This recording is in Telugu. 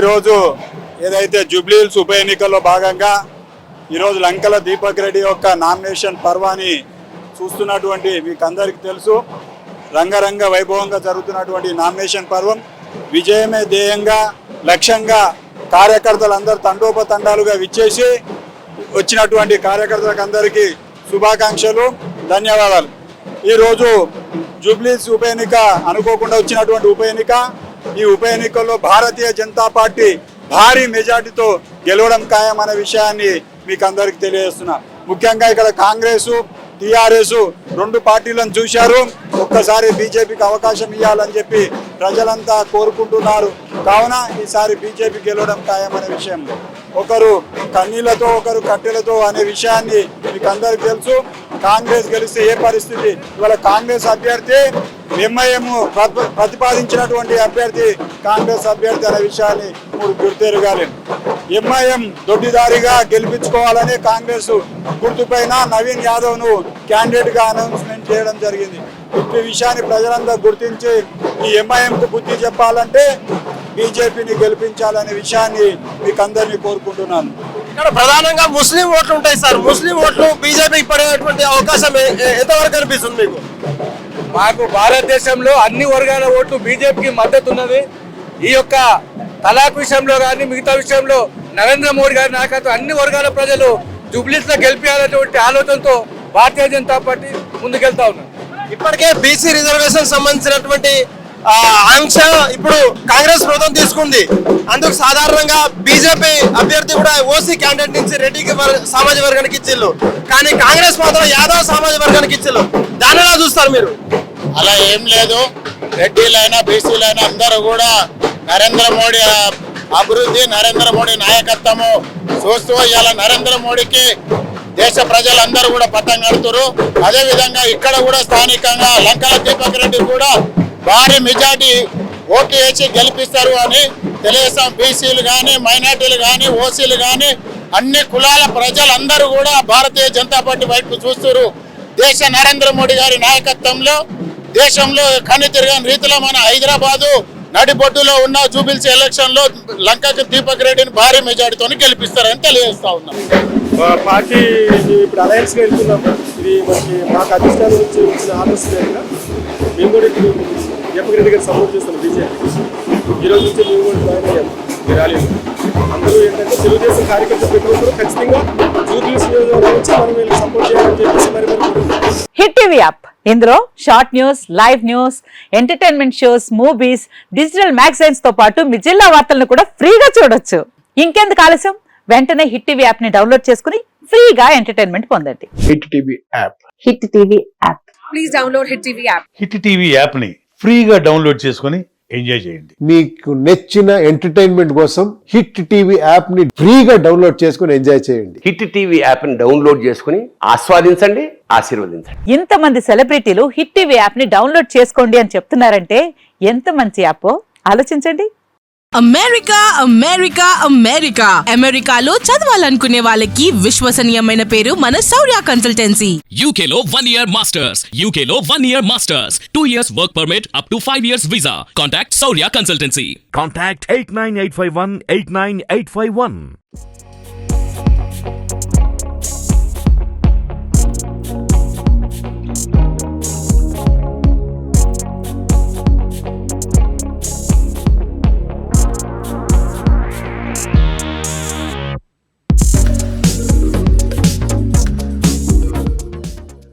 ఈరోజు ఏదైతే జూబ్లీహిల్స్ ఉప ఎన్నికల్లో భాగంగా ఈరోజు లంకల దీపక్ రెడ్డి యొక్క నామినేషన్ పర్వాన్ని చూస్తున్నటువంటి మీకు అందరికీ తెలుసు. రంగరంగ వైభవంగా జరుగుతున్నటువంటి నామినేషన్ పర్వం విజయమే ధ్యేయంగా లక్ష్యంగా కార్యకర్తలందరూ తండోపతండాలుగా విచ్చేసి వచ్చినటువంటి కార్యకర్తలకు అందరికీ శుభాకాంక్షలు, ధన్యవాదాలు. ఈరోజు జూబ్లీహిల్స్ ఉప ఎన్నిక అనుకోకుండా వచ్చినటువంటి ఉప ఎన్నిక. ఈ ఉప ఎన్నికల్లో భారతీయ జనతా పార్టీ భారీ మెజార్టీతో గెలవడం ఖాయం అనే విషయాన్ని మీకు అందరికీ తెలియజేస్తున్నా. ముఖ్యంగా ఇక్కడ కాంగ్రెస్ టీఆర్ఎస్ రెండు పార్టీలను చూశారు. ఒక్కసారి బీజేపీకి అవకాశం ఇవ్వాలని చెప్పి ప్రజలంతా కోరుకుంటున్నారు. కావున ఈసారి బీజేపీ గెలవడం ఖాయం అనే విషయం, ఒకరు కన్నీళ్లతో ఒకరు కట్టెలతో అనే విషయాన్ని మీకు అందరికీ తెలుసు. కాంగ్రెస్ గెలిస్తే ఏ పరిస్థితి, ఇవాళ కాంగ్రెస్ అభ్యర్థి ఎంఐఎం ప్రతిపాదించినటువంటి అభ్యర్థి కాంగ్రెస్ అభ్యర్థి అనే విషయాన్ని మీరు గుర్తెరగాలి. ఎంఐఎం దొడ్డిదారిగా గెలిపించుకోవాలని కాంగ్రెస్ గుర్తుపైన నవీన్ యాదవ్ను క్యాండిడేట్గా అనౌన్స్మెంట్ చేయడం జరిగింది. ఈ విషయాన్ని ప్రజలందరూ గుర్తించి ఈ ఎంఐఎంకు బుద్ధి చెప్పాలంటే బీజేపీని గెలిపించాలనే విషయాన్ని మీకు అందరినీ కోరుకుంటున్నాను. ఇక్కడ ప్రధానంగా ముస్లిం ఓట్లు ఉంటాయి సార్. ముస్లిం ఓట్లు బీజేపీకి పడేటువంటి అవకాశం ఎంతవరకు అనిపిస్తుంది మీకు? మాకు భారతదేశంలో అన్ని వర్గాల ఓట్లు బీజేపీకి మద్దతు ఉన్నది. ఈ యొక్క తలాక్ విషయంలో కానీ మిగతా విషయంలో నరేంద్ర మోడీ గారి నాయకత్వం అన్ని వర్గాల ప్రజలు జూబ్లీహిల్స్లో గెలిపించాలనేటువంటి ఆలోచనతో భారతీయ జనతా పార్టీ ముందుకెళ్తా ఉన్నారు. ఇప్పటికే బీసీ రిజర్వేషన్ సంబంధించినటువంటి ఆంక్ష ఇప్పుడు కాంగ్రెస్ ప్రభుత్వం తీసుకుంది. అందుకు సాధారణంగా బీజేపీ అభ్యర్థి కూడా ఓసీ క్యాండిడేట్ నుంచి రెడ్డికి సామాజిక వర్గానికి ఇచ్చిళ్ళు, కానీ కాంగ్రెస్ మాత్రం యాదవ్ సామాజిక వర్గానికి ఇచ్చిళ్ళు. దాన్ని ఎలా చూస్తారు మీరు? అలా ఏం లేదు. రెడ్డిలైనా బీసీలైనా అందరూ కూడా నరేంద్ర మోడీ అభివృద్ధి, నరేంద్ర మోడీ నాయకత్వము చూస్తూ ఇవాళ నరేంద్ర మోడీకి దేశ ప్రజలందరూ కూడా పట్టం కడుతున్నారు. అదేవిధంగా ఇక్కడ కూడా స్థానికంగా లంకల దీపక్ రెడ్డి కూడా భారీ మెజార్టీ ఓట్లు వేసి గెలిపిస్తారు అని తెలియజేస్తాం. బీసీలు కానీ మైనార్టీలు కానీ ఓసీలు కానీ అన్ని కులాల ప్రజలందరూ కూడా భారతీయ జనతా పార్టీ వైపు చూస్తారు. దేశ నరేంద్ర మోడీ గారి నాయకత్వంలో దేశంలో కన్ను తిరగని రీతిలో మన హైదరాబాదు నడిబొడ్డులో ఉన్న జూబిల్స్ ఎలక్షన్ లో లంకకి దీపక్ రెడ్డిని భారీ మెజార్టీతో గెలిపిస్తారని తెలియజేస్తా ఉన్నాం. పార్టీ ఇప్పుడు అలయన్స్ వెళ్తున్నాం. ఇది మనకి మాకు అధిష్టానం నుంచి వచ్చిన ఆలోచన. మేము కూడా ఇప్పుడు దీపక్ రెడ్డి గారు సపోర్ట్ చేస్తాం బీజేపీ. ఈరోజు నుంచి మేము కూడా జాయిన్ అయ్యాము ఈ ర్యాలీలో. అందరూ ఏంటంటే తెలుగుదేశం కార్యకర్తలు పెట్టుకుంటారు, ఖచ్చితంగా జూబ్లీహిల్స్ నుంచి మనం వీళ్ళకి సపోర్ట్ చేయాలని చెప్పేసి మరి హిట్ టీవీ యాప్. ఇందులో short news, live news, entertainment shows, movies, digital magazines తో పాటు మీ జిల్లా వార్తలను కూడా ఫ్రీగా చూడొచ్చు. ఇంకెందుకు ఆలస్యం, వెంటనే హిట్ టీవీ యాప్ ని డౌన్లోడ్ చేసుకుని ఫ్రీగా ఎంటర్టైన్మెంట్ పొందండి. Hit TV app. Hit TV app. Please download hit TV app. Hit TV app ని ఫ్రీగా డౌన్లోడ్ చేసుకుని ఎంజాయ్ చేయండి. మీకు నచ్చిన ఎంటర్టైన్మెంట్ కోసం హిట్ టీవీ యాప్ ని ఫ్రీగా డౌన్లోడ్ చేసుకుని ఎంజాయ్ చేయండి. హిట్ టీవీ యాప్ ని డౌన్లోడ్ చేసుకుని ఆస్వాదించండి, ఆశీర్వదించండి. ఇంతమంది సెలబ్రిటీలు హిట్ టీవీ యాప్ ని డౌన్లోడ్ చేసుకోండి అని చెప్తున్నారంటే ఎంత మంచి యాప్ ఆలోచించండి. అమెరికా అమెరికా అమెరికా అమెరికాలో చదవాలనుకునే వాళ్ళకి విశ్వసనీయమైన పేరు మన శౌర్య కన్సల్టెన్సీ. UK లో 1 year masters, UK లో 1 year masters, 2 years work permit up to 5 years visa. Contact Saurya Consultancy. Contact 89851 89851.